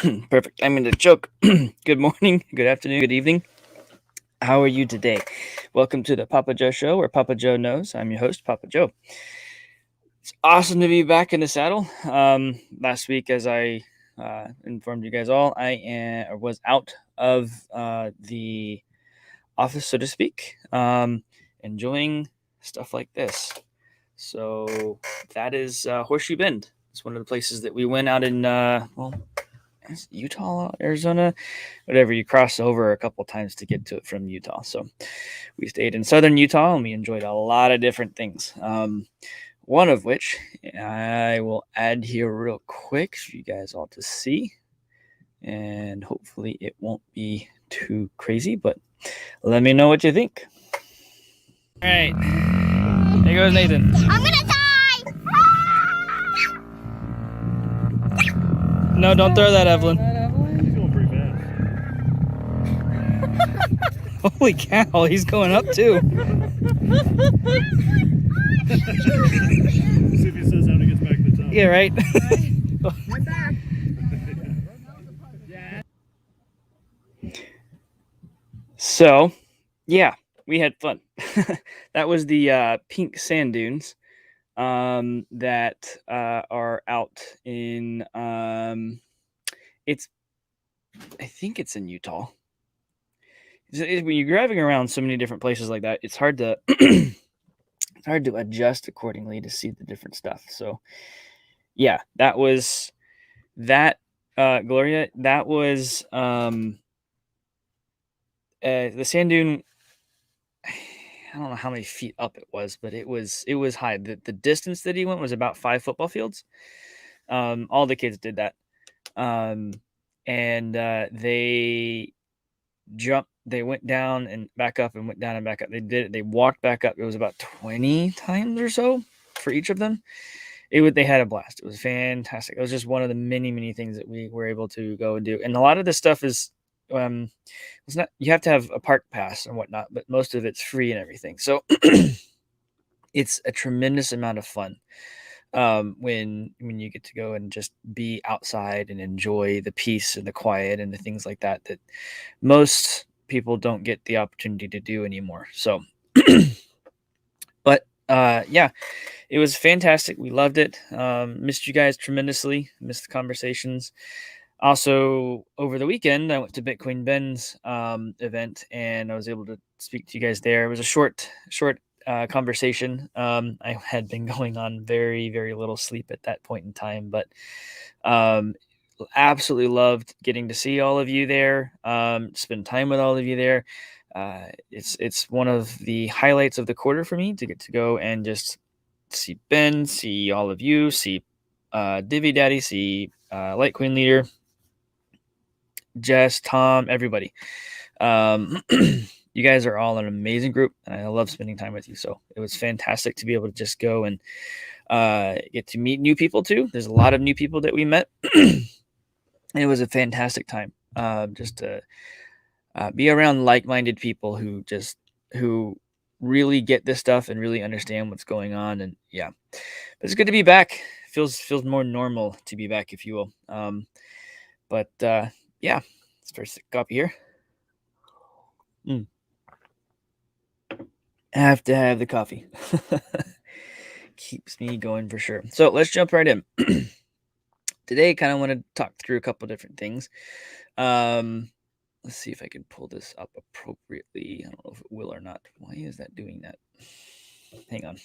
Perfect. I'm going to joke. Good morning, good afternoon, good evening. How are you today? Welcome to the Papa Joe Show, where Papa Joe knows. I'm your host, Papa Joe. It's awesome to be back in the saddle. Last week, as I informed you guys all, was out of the office, so to speak, enjoying stuff like this. So that is Horseshoe Bend. It's one of the places that we went out in, Utah, Arizona, whatever. You cross over a couple times to get to it from Utah. So we stayed in southern Utah and we enjoyed a lot of different things. One of which I will add here real quick for you guys all to see. And hopefully it won't be too crazy, but let me know what you think. All right. Here goes Nathan. I'm gonna die! No, don't throw that, Evelyn. He's going pretty fast. Holy cow, he's going up too. See if he says how he gets back to the top. Yeah, right? Right back. So, yeah, we had fun. That was the pink sand dunes that are out in, I think it's in Utah. When you're driving around so many different places like that, it's hard to it's hard to adjust accordingly to see the different stuff. So, yeah, that was that. Gloria, that was the sand dune. I don't know how many feet up it was, but it was high. The distance that he went was about 5 football fields. All the kids did that. And they jumped, they went down and back up and went down and back up. They did it. They walked back up. It was about 20 times or so for each of them. They had a blast. It was fantastic. It was just one of the many, many things that we were able to go and do. And a lot of this stuff is, it's not, you have to have a park pass and whatnot, but most of it's free and everything. So it's a tremendous amount of fun when you get to go and just be outside and enjoy the peace and the quiet and the things like that most people don't get the opportunity to do anymore. So, but yeah, it was fantastic. We loved it. Missed you guys tremendously. Missed the conversations. Also, over the weekend, I went to Bitcoin Ben's event, and I was able to speak to you guys there. It was a short conversation. I had been going on very, very little sleep at that point in time, but absolutely loved getting to see all of you there, spend time with all of you there. It's one of the highlights of the quarter for me to get to go and just see Ben, see all of you, see Divvy Daddy, see Light Queen Leader, Jess, Tom, everybody. You guys are all an amazing group, and I love spending time with you. So it was fantastic to be able to just go and get to meet new people too. There's a lot of new people that we met. And it was a fantastic time just to be around like-minded people who really get this stuff and really understand what's going on. And yeah, but it's good to be back. Feels more normal to be back, if you will. But yeah, let's first copy here. I have to have the coffee. Keeps me going for sure. So let's jump right in. Today, kind of want to talk through a couple different things. Let's see if I can pull this up appropriately. I don't know if it will or not. Why is that doing that? Hang on.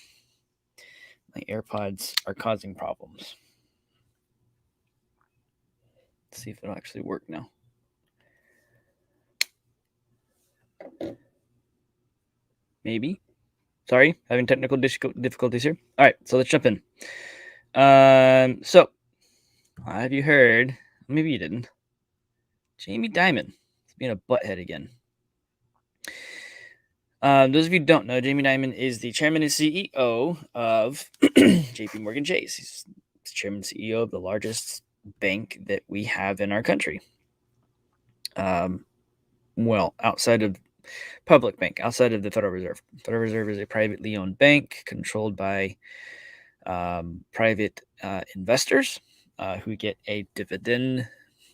My AirPods are causing problems. Let's see if it'll actually work now. Maybe. Sorry, having technical difficulties here. All right, so let's jump in. So, have you heard? Maybe you didn't. Jamie Dimon is being a butthead again. Those of you who don't know, Jamie Dimon is the chairman and CEO of JP Morgan Chase. He's the chairman and CEO of the largest bank that we have in our country. Well, outside of public bank, outside of the Federal Reserve. Federal Reserve is a privately owned bank controlled by private investors who get a dividend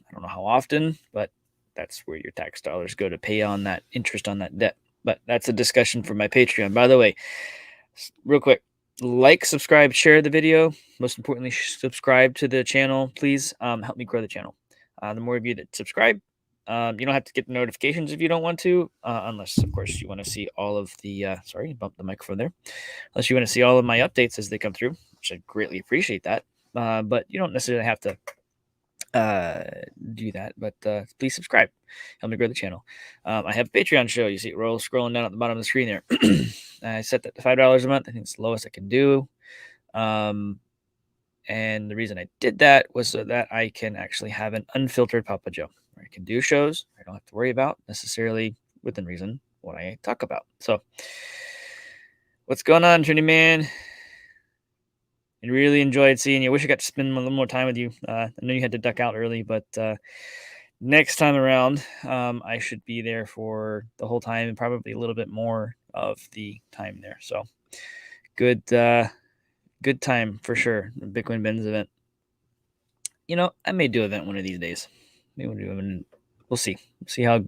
I don't know how often, but that's where your tax dollars go to pay on that interest on that debt. But that's a discussion for my Patreon. By the way, real quick, like, subscribe, share the video. Most importantly, subscribe to the channel, please. Help me grow the channel. The more of you that subscribe, you don't have to get the notifications if you don't want to, unless, of course, you want to see all of the, sorry, bump the microphone there. Unless you want to see all of my updates as they come through, which I greatly appreciate that. But you don't necessarily have to do that. But please subscribe. Help me grow the channel. I have a Patreon show. You see it scrolling down at the bottom of the screen there. I set that to $5 a month. I think it's the lowest I can do. And the reason I did that was so that I can actually have an unfiltered Papa Joe, where I can do shows. I don't have to worry about necessarily, within reason, what I talk about. So, what's going on, Trinity Man? I really enjoyed seeing you. I wish I got to spend a little more time with you. I know you had to duck out early, but next time around, I should be there for the whole time and probably a little bit more of the time there. So, good time for sure. The Bitcoin Ben's event. You know, I may do an event one of these days. Maybe we'll do it. We'll see. We'll see how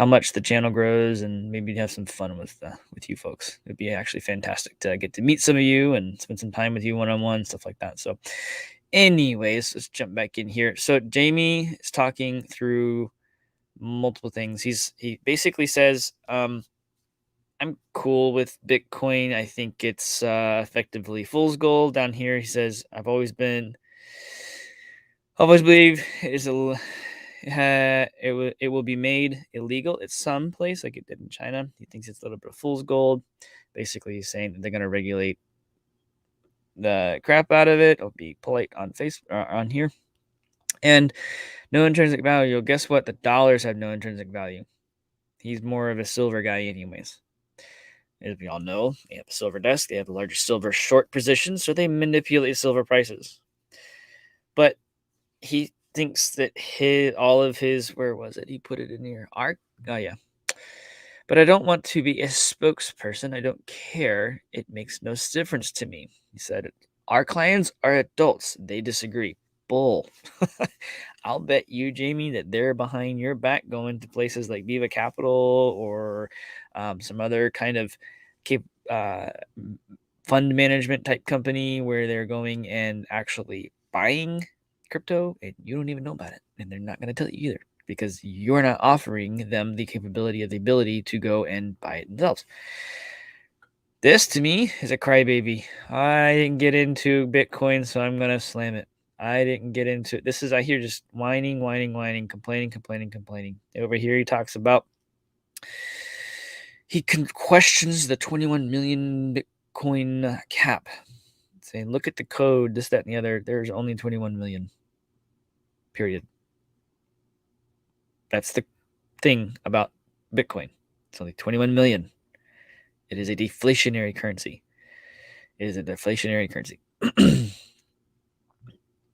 much the channel grows, and maybe have some fun with you folks. It'd be actually fantastic to get to meet some of you and spend some time with you one-on-one, stuff like that. So anyways, let's jump back in here. So Jamie is talking through multiple things. He basically says, I'm cool with Bitcoin. I think it's effectively fool's gold. Down here, he says, I've always believed it will be made illegal at some place like it did in China. He thinks it's a little bit of fool's gold. Basically, he's saying that they're going to regulate the crap out of it. I'll be polite on on here. And no intrinsic value. Well, guess what? The dollars have no intrinsic value. He's more of a silver guy anyways. As we all know, they have a silver desk. They have the largest silver short position, so they manipulate silver prices. But he thinks that all of his, where was it? He put it in here. Oh, yeah. But I don't want to be a spokesperson. I don't care. It makes no difference to me. He said, our clients are adults. They disagree. Bull. I'll bet you, Jamie, that they're behind your back going to places like Viva Capital or some other kind of fund management type company where they're going and actually buying crypto, and you don't even know about it, and they're not going to tell you either because you're not offering them the capability of the ability to go and buy it themselves. This to me is a crybaby. I didn't get into Bitcoin, so I'm going to slam it. I didn't get into it. This is, I hear just whining, complaining. Over here, he talks about, he questions the 21 million Bitcoin cap, saying, look at the code, this, that, and the other. There's only 21 million. Period. That's the thing about Bitcoin. It's only 21 million. It is a deflationary currency.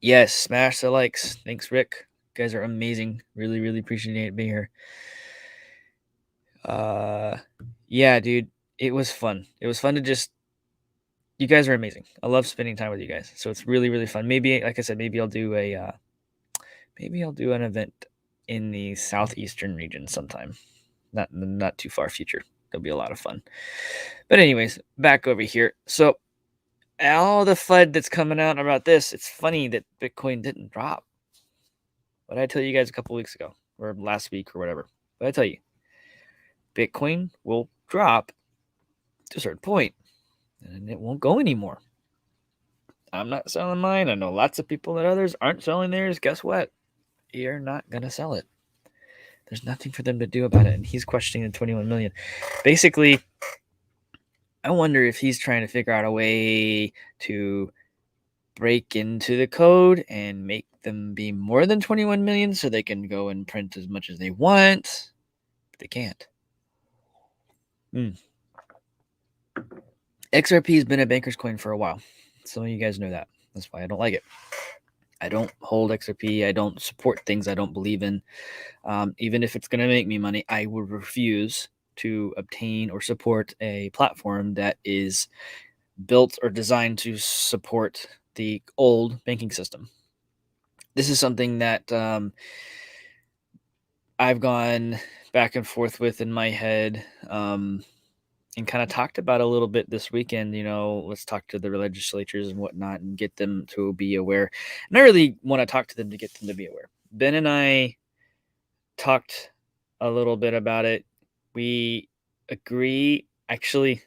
Yes, smash the likes. Thanks, Rick. You guys are amazing. Really, really appreciate being here. Yeah, dude. It was fun. It was fun to just... You guys are amazing. I love spending time with you guys. So it's really, really fun. Maybe, like I said, maybe I'll do an event in the southeastern region sometime. Not too far future. It'll be a lot of fun. But anyways, back over here. So all the FUD that's coming out about this, it's funny that Bitcoin didn't drop. What did I tell you guys a couple weeks ago or last week or whatever? What did I tell you? Bitcoin will drop to a certain point and it won't go anymore. I'm not selling mine. I know lots of people that others aren't selling theirs. Guess what? You're not going to sell it. There's nothing for them to do about it. And he's questioning the 21 million. Basically, I wonder if he's trying to figure out a way to break into the code and make them be more than 21 million so they can go and print as much as they want. But they can't. XRP has been a banker's coin for a while. Some of you guys know that. That's why I don't like it. I don't hold XRP. I don't support things I don't believe in. Even if it's going to make me money, I would refuse to obtain or support a platform that is built or designed to support the old banking system. this is something that I've gone back and forth with in my head, and kind of talked about a little bit this weekend. Let's talk to the legislatures and whatnot and get them to be aware. And I really want to talk to them to get them to be aware. Ben and I talked a little bit about it. We agree. Actually,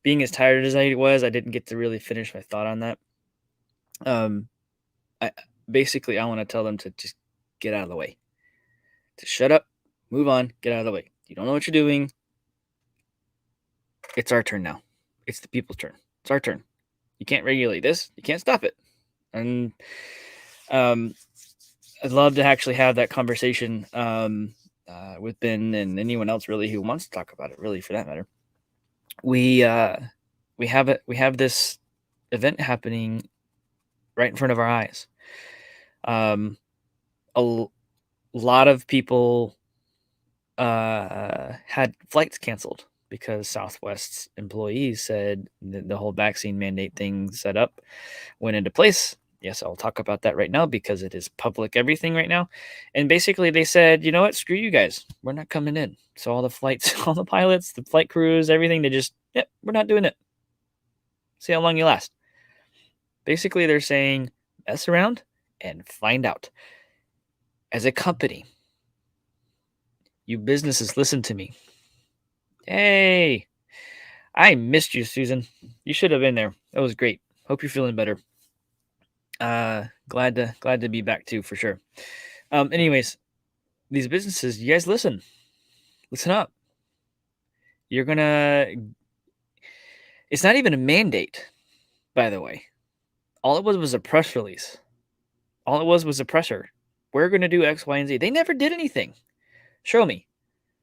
being as tired as I was, I didn't get to really finish my thought on that. I basically I want to tell them to just get out of the way. To shut up, move on, get out of the way. You don't know what you're doing. It's our turn now. It's the people's turn. It's our turn. You can't regulate this. You can't stop it. And I'd love to actually have that conversation with Ben and anyone else really who wants to talk about it. Really, for that matter, we have this event happening right in front of our eyes. A lot of people had flights canceled because Southwest's employees said the whole vaccine mandate thing set up went into place. Yes, I'll talk about that right now because it is public everything right now. And basically they said, you know what, screw you guys. We're not coming in. So all the flights, all the pilots, the flight crews, everything, they just, yep, we're not doing it. See how long you last. Basically they're saying, mess around and find out. As a company, you businesses, listen to me. Hey, I missed you, Susan. You should have been there. That was great. Hope you're feeling better. Glad to be back too, for sure. Anyways, these businesses, you guys listen up. It's not even a mandate, by the way. All it was a press release. All it was a presser. We're going to do X, Y, and Z. They never did anything. Show me.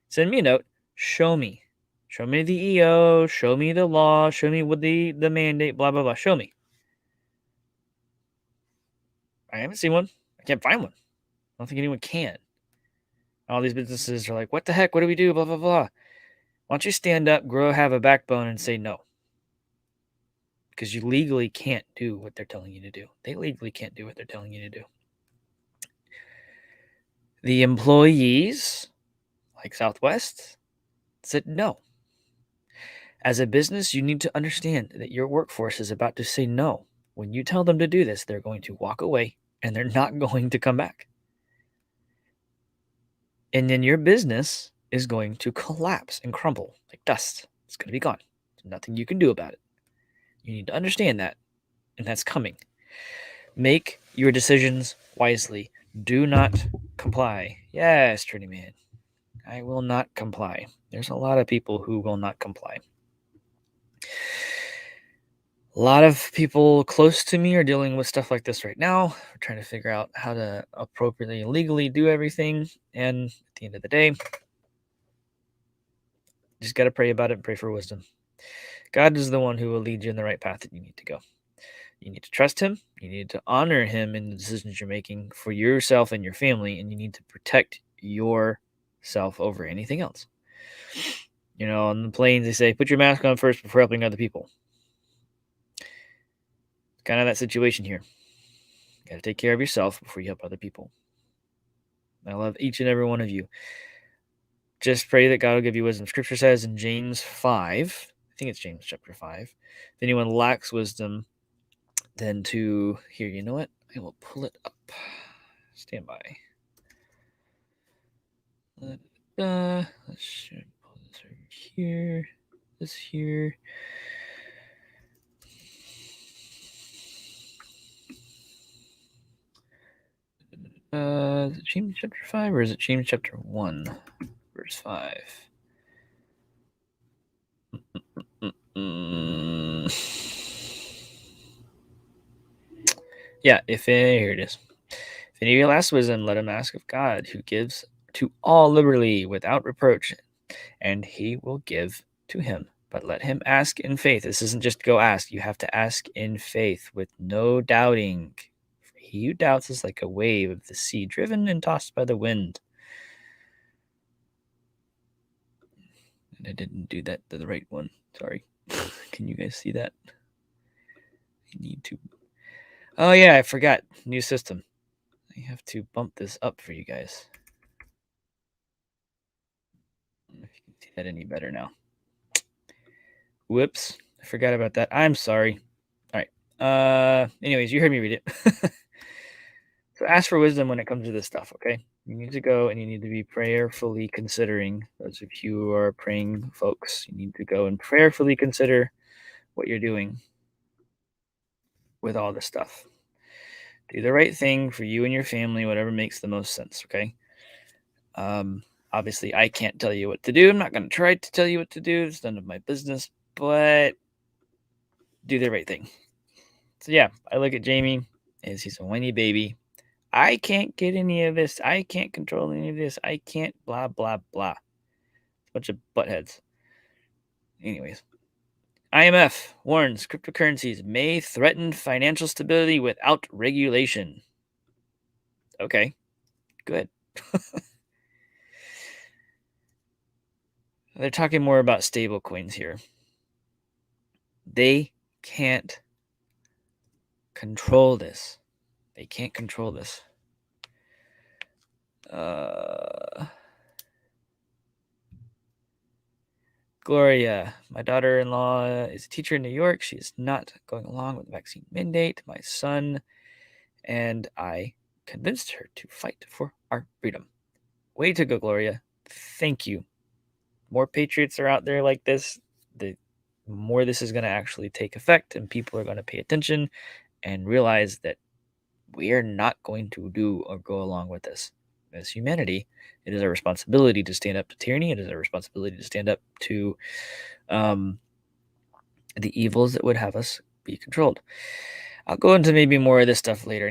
Send me a note. Show me. Show me the EO. Show me the law. Show me what the mandate, blah, blah, blah. Show me. I haven't seen one. I can't find one. I don't think anyone can. All these businesses are like, what the heck? What do we do? Blah, blah, blah. Why don't you stand up, grow, have a backbone, and say no? Because you legally can't do what they're telling you to do. They legally can't do what they're telling you to do. The employees, like Southwest, said no. As a business, you need to understand that your workforce is about to say no. When you tell them to do this, they're going to walk away and they're not going to come back. And then your business is going to collapse and crumble like dust. It's going to be gone. There's nothing you can do about it. You need to understand that, and that's coming. Make your decisions wisely. Do not comply. Yes, Trinity Man. I will not comply. There's a lot of people who will not comply. A lot of people close to me are dealing with stuff like this right now. We're trying to figure out how to appropriately and legally do everything. And at the end of the day, just got to pray about it and pray for wisdom. God is the one who will lead you in the right path that you need to go. You need to trust him. You need to honor him in the decisions you're making for yourself and your family. And you need to protect yourself over anything else. On the planes, they say, put your mask on first before helping other people. Kind of that situation here. You got to take care of yourself before you help other people. I love each and every one of you. Just pray that God will give you wisdom. Scripture says in James 5, I think it's James chapter 5, if anyone lacks wisdom, then to here, you know what? I will pull it up. Stand by. Let's pull this over here. This here. Is it James chapter 5 or is it James chapter 1, verse 5? Yeah, here it is. If any of you lacks wisdom, let him ask of God, who gives to all liberally without reproach, and he will give to him. But let him ask in faith. This isn't just go ask. You have to ask in faith with no doubting. For he who doubts is like a wave of the sea, driven and tossed by the wind. And I didn't do that to the right one. Sorry. Can you guys see that? I need to. Oh, yeah, I forgot. New system. I have to bump this up for you guys. I don't know if you can see that any better now. Whoops. I forgot about that. I'm sorry. All right. Anyways, you heard me read it. So ask for wisdom when it comes to this stuff, okay? You need to go and you need to be prayerfully considering, those of you who are praying folks, you need to go and prayerfully consider what you're doing with all this stuff. Do the right thing for you and your family, whatever makes the most sense, okay? Obviously, I can't tell you what to do. I'm not going to try to tell you what to do. It's none of my business, but do the right thing. So yeah, I look at Jamie as he's a whiny baby. I can't get any of this. I can't control any of this. I can't blah, blah, blah. Bunch of buttheads. Anyways, IMF warns cryptocurrencies may threaten financial stability without regulation. Okay, good. They're talking more about stable coins here. They can't control this. They can't control this. Gloria, my daughter-in-law is a teacher in New York. She is not going along with the vaccine mandate. My son and I convinced her to fight for our freedom. Way to go, Gloria. Thank you. More patriots are out there like this, the more this is going to actually take effect, and people are going to pay attention and realize that we are not going to do or go along with this. As humanity, it is our responsibility to stand up to tyranny. It is our responsibility to stand up to the evils that would have us be controlled. I'll go into maybe more of this stuff later.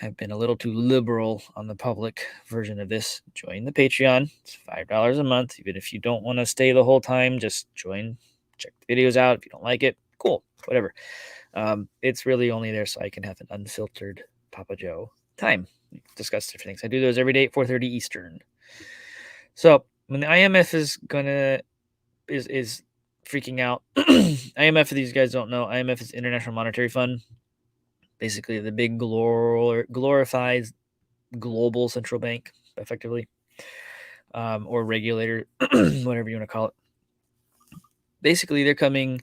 I've been a little too liberal on the public version of this. Join the Patreon. It's $5 a month. Even if you don't want to stay the whole time, just join, check the videos out. If you don't like it, cool, whatever. It's really only there so I can have an unfiltered Papa Joe time. We discuss different things. I do those every day at 4:30 Eastern. So when the IMF is freaking out, IMF, for these guys don't know, IMF is International Monetary Fund. Basically, the big glorified global central bank, effectively, or regulator, whatever you want to call it. Basically, they're coming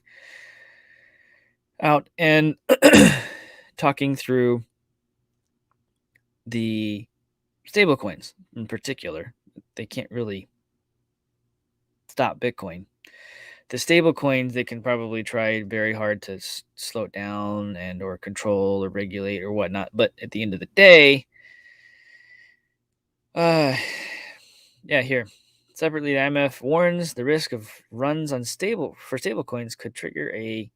out and talking through the stablecoins in particular. They can't really stop Bitcoin. The stablecoins, they can probably try very hard to slow it down and or control or regulate or whatnot. But at the end of the day, here. Separately, the IMF warns the risk of runs on stablecoins could trigger a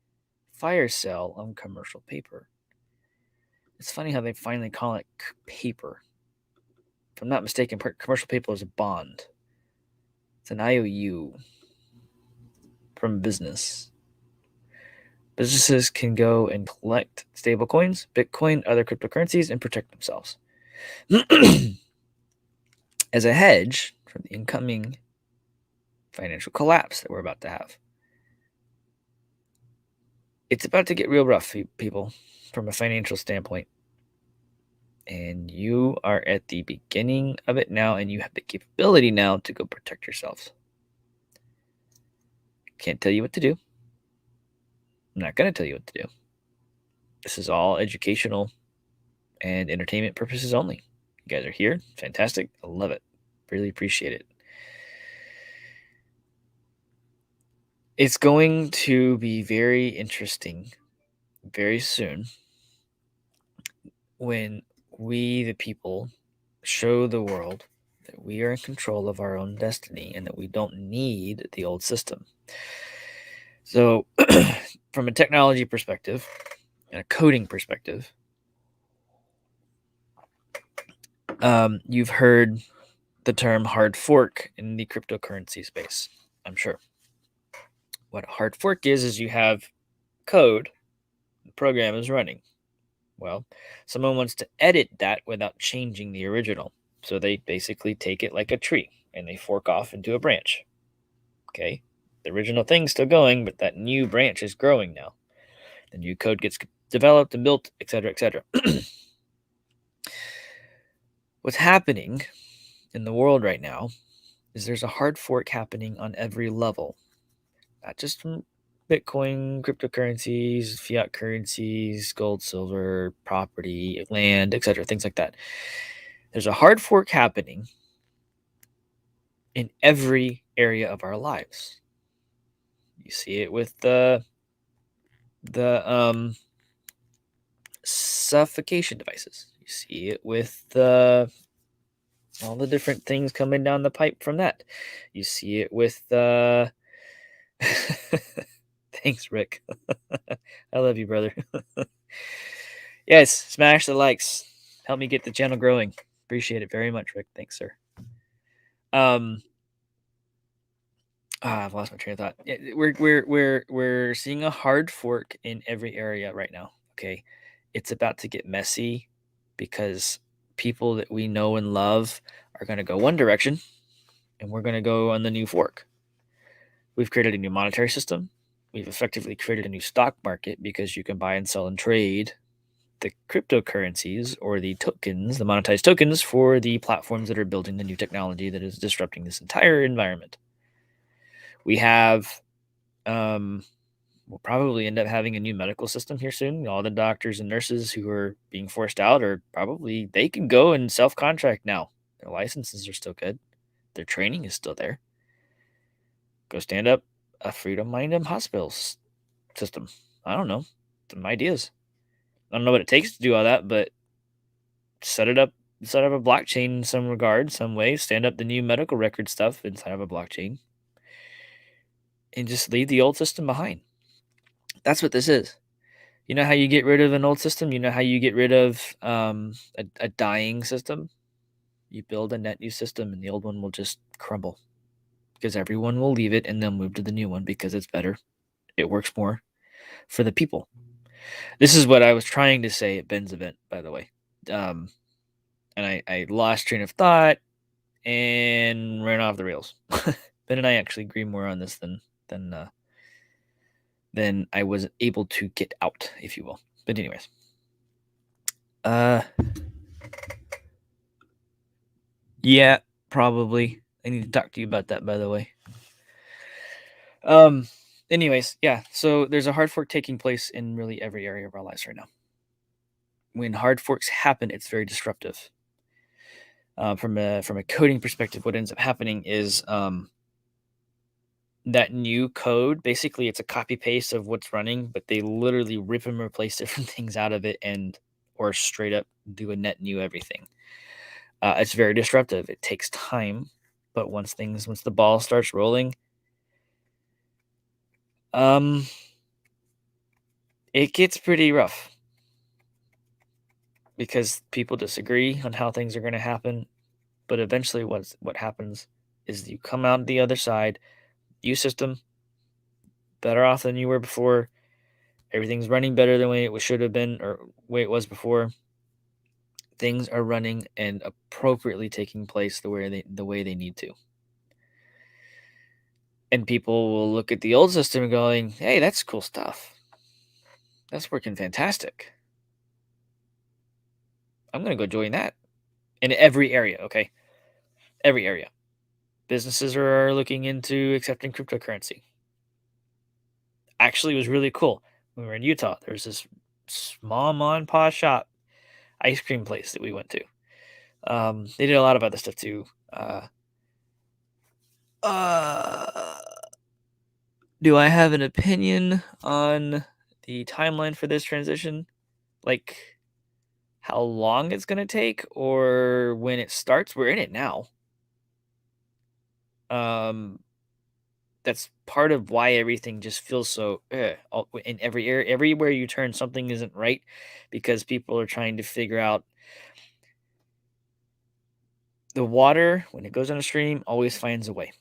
fire sale on commercial paper. It's funny how they finally call it paper. If I'm not mistaken, commercial paper is a bond. It's an IOU from business. Businesses can go and collect stablecoins, Bitcoin, other cryptocurrencies, and protect themselves as a hedge from the incoming financial collapse that we're about to have. It's about to get real rough, people, from a financial standpoint. And you are at the beginning of it now, and you have the capability now to go protect yourselves. Can't tell you what to do. I'm not going to tell you what to do. This is all educational and entertainment purposes only. You guys are here. Fantastic. I love it. Really appreciate it. It's going to be very interesting very soon when we, the people, show the world that we are in control of our own destiny and that we don't need the old system. So, from a technology perspective and a coding perspective, you've heard the term hard fork in the cryptocurrency space, I'm sure. What a hard fork is you have code, the program is running. Well, someone wants to edit that without changing the original. So they basically take it like a tree and they fork off into a branch. Okay. The original thing's still going, but that new branch is growing now. The new code gets developed and built, etc., etc. What's happening in the world right now is there's a hard fork happening on every level, not just from Bitcoin, cryptocurrencies, fiat currencies, gold, silver, property, land, etc., things like that. There's a hard fork happening in every area of our lives. You see it with the suffocation devices. You see it with all the different things coming down the pipe from that. You see it with thanks, Rick. I love you, brother. Yes, smash the likes. Help me get the channel growing. Appreciate it very much, Rick. Thanks, sir. I've lost my train of thought. We're seeing a hard fork in every area right now. Okay, it's about to get messy because people that we know and love are going to go one direction, and we're going to go on the new fork. We've created a new monetary system. We've effectively created a new stock market because you can buy and sell and trade the cryptocurrencies or the tokens, the monetized tokens for the platforms that are building the new technology that is disrupting this entire environment. We have, we'll probably end up having a new medical system here soon. All the doctors and nurses who are being forced out are probably, they can go and self-contract now. Their licenses are still good. Their training is still there. Go stand up a freedom minded hospitals system. I don't know. Some ideas. I don't know what it takes to do all that, but set up a blockchain in some regard, some way, stand up the new medical record stuff inside of a blockchain, and just leave the old system behind. That's what this is. You know how you get rid of an old system? You know how you get rid of a dying system? You build a net new system and the old one will just crumble because everyone will leave it and they'll move to the new one because it's better. It works more for the people. This is what I was trying to say at Ben's event, by the way. And I lost train of thought and ran off the rails. Ben and I actually agree more on this than I was able to get out, if you will. But anyways, yeah, probably. I need to talk to you about that, by the way. Anyways, yeah. So there's a hard fork taking place in really every area of our lives right now. When hard forks happen, it's very disruptive. From a coding perspective, what ends up happening is that new code, basically it's a copy paste of what's running, but they literally rip and replace different things out of it or straight up do a net new everything. It's very disruptive. It takes time, but once the ball starts rolling, it gets pretty rough because people disagree on how things are going to happen. But eventually what happens is you come out the other side, new system, better off than you were before. Everything's running better than the way it should have been or way it was before. Things are running and appropriately taking place the way they need to. And people will look at the old system going, hey, that's cool stuff. That's working fantastic. I'm going to go join that. In every area, okay? Every area. Businesses are looking into accepting cryptocurrency. Actually, it was really cool. When we were in Utah, there was this small mom and pop shop ice cream place that we went to. They did a lot of other stuff too. Do I have an opinion on the timeline for this transition? Like how long it's going to take or when it starts? We're in it now. That's part of why everything just feels so in every area, everywhere you turn, something isn't right because people are trying to figure out the water when it goes on a stream always finds a way.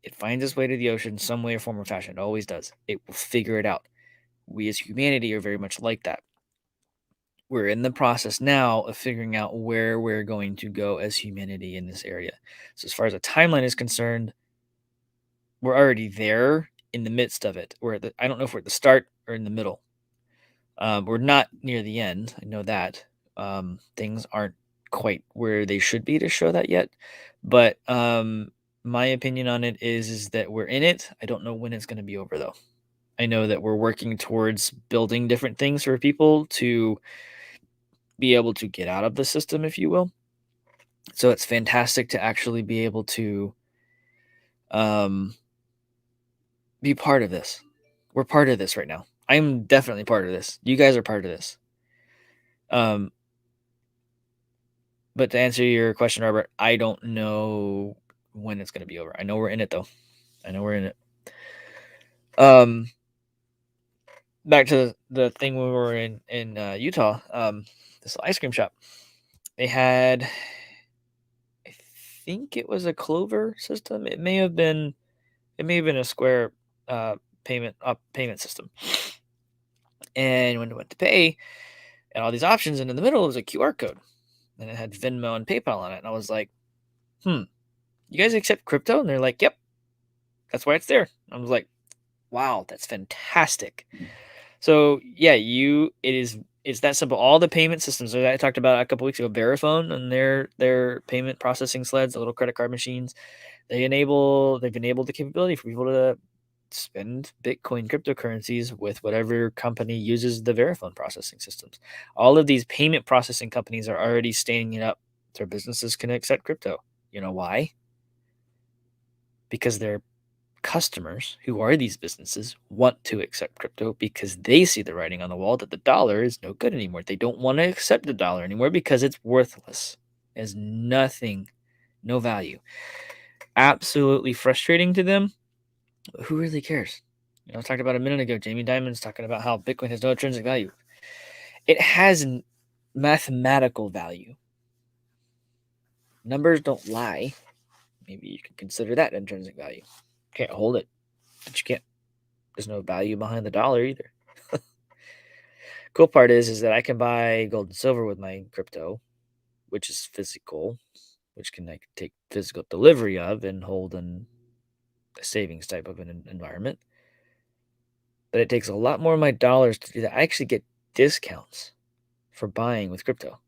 It finds its way to the ocean some way or form or fashion. It always does. It will figure it out. We as humanity are very much like that. We're in the process now of figuring out where we're going to go as humanity in this area. So as far as a timeline is concerned, we're already there in the midst of it. I don't know if we're at the start or in the middle. We're not near the end. I know that. Things aren't quite where they should be to show that yet. But my opinion on it is that we're in it. I don't know when it's going to be over though. I know that we're working towards building different things for people to be able to get out of the system, if you will. So it's fantastic to actually be able to um, be part of this. We're part of this right now. I'm definitely part of this. You guys are part of this. But to answer your question, Robert, I don't know when it's going to be over. I know we're in it though. I know we're in it. Back to the thing when we were in Utah. This ice cream shop. They had, I think it was a Clover system. It may have been a Square payment system. And when it went to pay, and all these options, and in the middle was a QR code, and it had Venmo and PayPal on it. And I was like, you guys accept crypto? And they're like, yep, that's why it's there. I was like, wow, that's fantastic. So yeah, it's that simple. All the payment systems that I talked about a couple weeks ago, Verifone and their payment processing sleds, the little credit card machines, they've enabled the capability for people to spend Bitcoin cryptocurrencies with whatever company uses the Verifone processing systems. All of these payment processing companies are already standing it up. Their businesses can accept crypto. You know why? Because their customers, who are these businesses, want to accept crypto because they see the writing on the wall that the dollar is no good anymore. They don't want to accept the dollar anymore because it's worthless. It has nothing, no value. Absolutely frustrating to them. Who really cares? I talked about a minute ago, Jamie Dimon's talking about how Bitcoin has no intrinsic value. It has mathematical value. Numbers don't lie. Maybe you can consider that intrinsic value. Can't hold it, but you can't. There's no value behind the dollar either. Cool part is that I can buy gold and silver with my crypto, which is physical, which I can take physical delivery of and hold in a savings type of an environment. But it takes a lot more of my dollars to do that. I actually get discounts for buying with crypto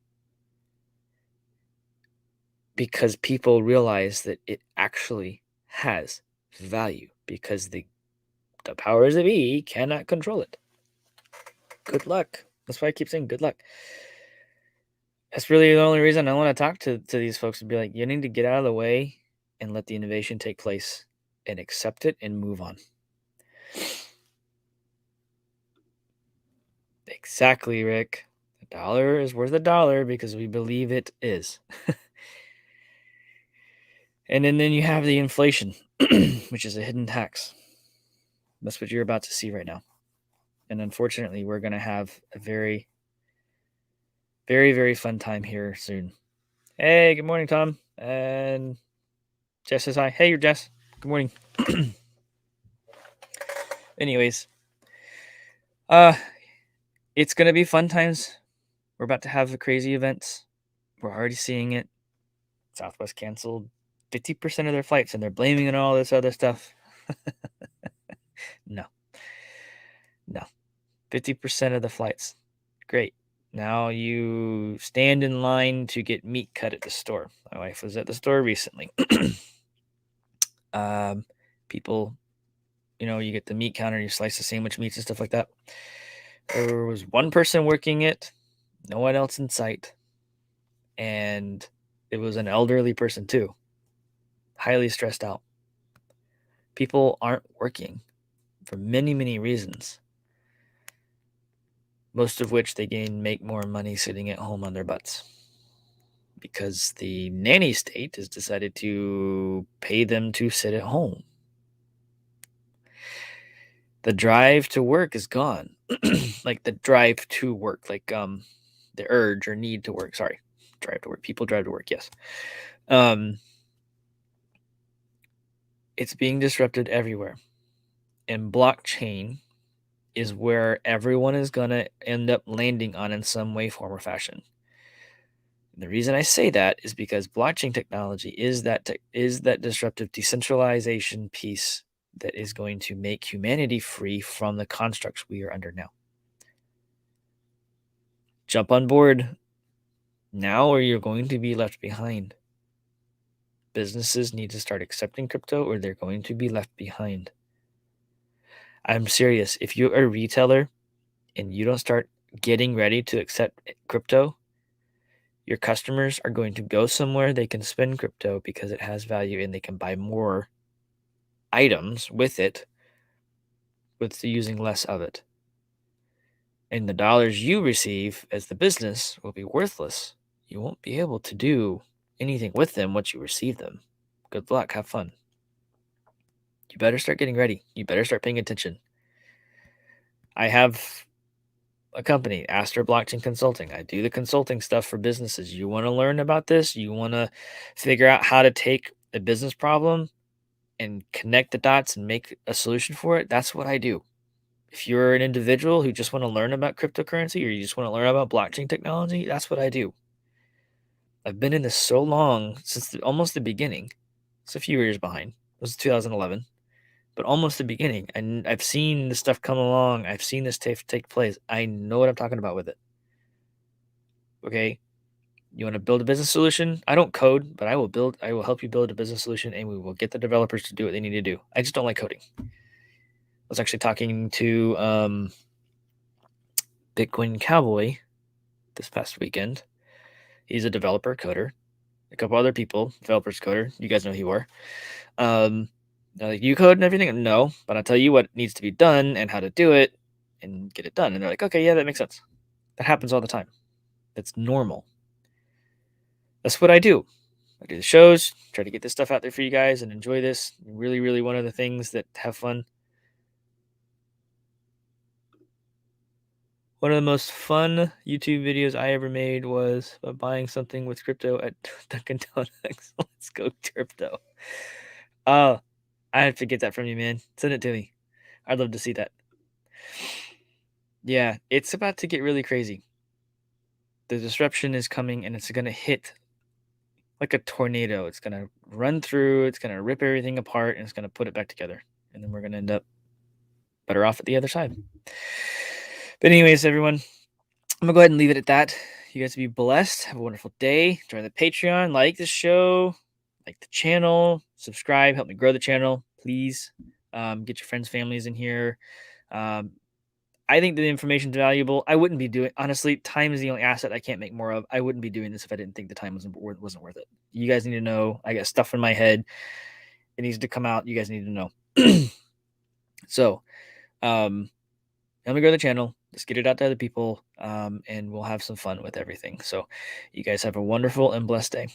because people realize that it actually has value because the powers that be cannot control it. Good luck. That's why I keep saying good luck. That's really the only reason I want to talk to these folks and be like, you need to get out of the way and let the innovation take place and accept it and move on. Exactly, Rick. The dollar is worth a dollar because we believe it is. And then you have the inflation, which is a hidden tax. That's what you're about to see right now. And unfortunately, we're going to have a very, very, very fun time here soon. Hey, good morning, Tom. And Jess says hi. Hey, you're Jess. Good morning. Anyways, it's going to be fun times. We're about to have crazy events. We're already seeing it. Southwest canceled 50% of their flights, and they're blaming it on all this other stuff. No. 50% of the flights. Great. Now you stand in line to get meat cut at the store. My wife was at the store recently. People, you get the meat counter, you slice the sandwich meats and stuff like that. There was one person working it, no one else in sight. And it was an elderly person too, highly stressed out. People aren't working for many, many reasons, most of which they make more money sitting at home on their butts because the nanny state has decided to pay them to sit at home. The drive to work is gone. Like the drive to work, like the urge or need to work. Sorry, drive to work. People drive to work. Yes. It's being disrupted everywhere. And blockchain is where everyone is going to end up landing on in some way, form, or fashion. And the reason I say that is because blockchain technology is that disruptive decentralization piece that is going to make humanity free from the constructs we are under now. Jump on board. now or you're going to be left behind. Businesses need to start accepting crypto or they're going to be left behind. I'm serious. If you're a retailer and you don't start getting ready to accept crypto, your customers are going to go somewhere they can spend crypto because it has value and they can buy more items with it with using less of it. And the dollars you receive as the business will be worthless. You won't be able to do anything with them once you receive them. Good luck. Have fun. You better start getting ready. You better start paying attention. I have a company, Aster Blockchain Consulting. I do the consulting stuff for businesses. You want to learn about this? You want to figure out how to take a business problem and connect the dots and make a solution for it? That's what I do. If you're an individual who just want to learn about cryptocurrency or you just want to learn about blockchain technology, that's what I do. I've been in this so long, since almost the beginning. It's a few years behind. It was 2011. But almost the beginning. And I've seen this stuff come along. I've seen this take place. I know what I'm talking about with it. Okay? You want to build a business solution? I don't code, but I will help you build a business solution and we will get the developers to do what they need to do. I just don't like coding. I was actually talking to Bitcoin Cowboy this past weekend. He's a developer, coder. A couple other people, developers, coder. You guys know who you are. Like, you code and everything? No, but I'll tell you what needs to be done and how to do it and get it done. And they're like, okay, yeah, that makes sense. That happens all the time. That's normal. That's what I do. I do the shows, try to get this stuff out there for you guys and enjoy this. Really, really one of the things that have fun. One of the most fun YouTube videos I ever made was buying something with crypto at Dunkin' Donuts. Let's go crypto. Oh, I have to get that from you, man. Send it to me. I'd love to see that. Yeah, it's about to get really crazy. The disruption is coming and it's going to hit like a tornado. It's going to run through, it's going to rip everything apart, and it's going to put it back together. And then we're going to end up better off at the other side. But anyways, everyone, I'm going to go ahead and leave it at that. You guys be blessed. Have a wonderful day. Join the Patreon. Like the show. Like the channel. Subscribe. Help me grow the channel. Please get your friends, families in here. I think the information is valuable. I wouldn't be doing, honestly, time is the only asset I can't make more of. I wouldn't be doing this if I didn't think the time wasn't worth it. You guys need to know. I got stuff in my head. It needs to come out. You guys need to know. So, let me grow the channel. Let's get it out to other people, and we'll have some fun with everything. So you guys have a wonderful and blessed day.